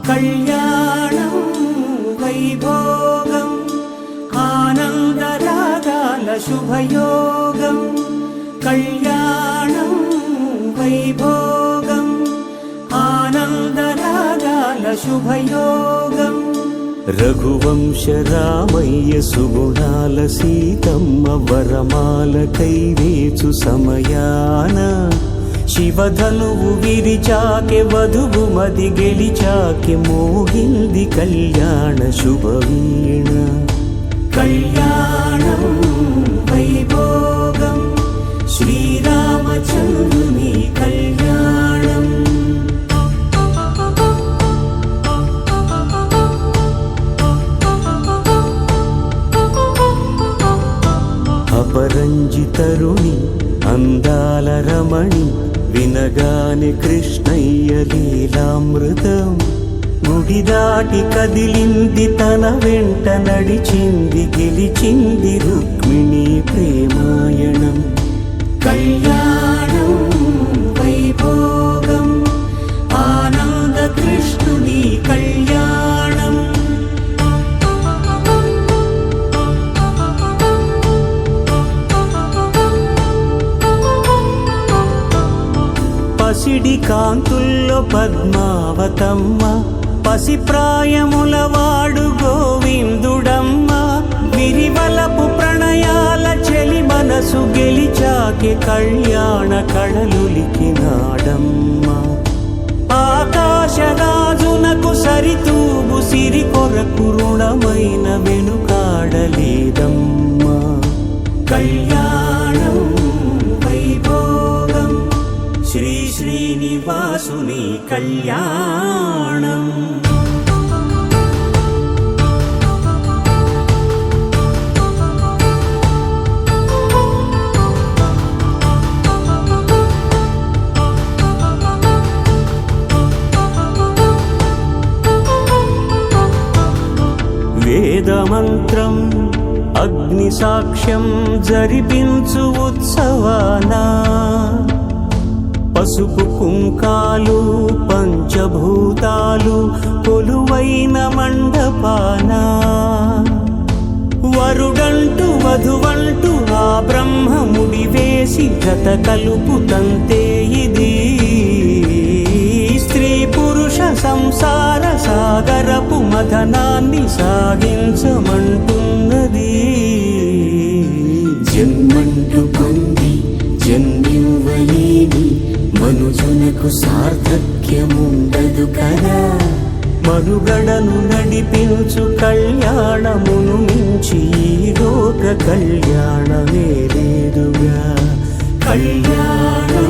కళ్యాణం వైభోగం ఆనందరాగాల శుభయోగం కళ్యాణం వైభోగం ఆనందరాగాల శుభయోగం రఘువంశ రామయ్య సుగుణాల సీతమ్మ వరమాల కైవేచు సమయాన శివధనువు విరిచాకె వధువు మది గెలిచాకె మోగింది కళ్యాణ శుభవీణ కళ్యాణం వైభోగం శ్రీరామచంద్రుని కళ్యాణం అపరంజితరుణి అందాల రమణి వినగానే కృష్ణయ్య లీలామృతం గుడి దాటి కదిలింది తన వెంట నడిచింది గెలిచింది రుక్మిణి ప్రేమాయణం కళ్యాణం వైభోగం ఆనంద కృష్ణుని కళ్యాణం పసిడి కాంతుల్లో పద్మావతమ్మ పసిప్రాయముల వాడు గోవిందుడమ్మ విరివలపు ప్రణయాల చెలి మనసు గెలిచాకె కళ్యాణ కళలులికినాడమ్మ ఆకాశరాజునకు సరితూగు సిరి కొరకు రుణమైన వెనుకాడలేదమ్మ కళ్యాణం వైభోగం శ్రీ శ్రీనివాసుని కళ్యాణం వేదమంత్రం అగ్ని సాక్ష్యం జరిపించు ఉత్సవానా పసుపు కుంకాలు పంచభూతాలు కొలువైన మండపాన వరుడంటూ వధువంటూ ఆ బ్రహ్మముడి వేసి జత కలుపుతంతే ఇది స్త్రీ పురుష సంసార సాగరపు మథనాన్ని సాగించమంటున్నది జన్మంటూ పొంది జన్మివ్వలేని మనుజునకు సార్థక్యముండదు కదా మనుగడను నడిపించు కళ్యాణమును మించి ఈ లోక కళ్యాణమే లేదుగా కళ్యాణం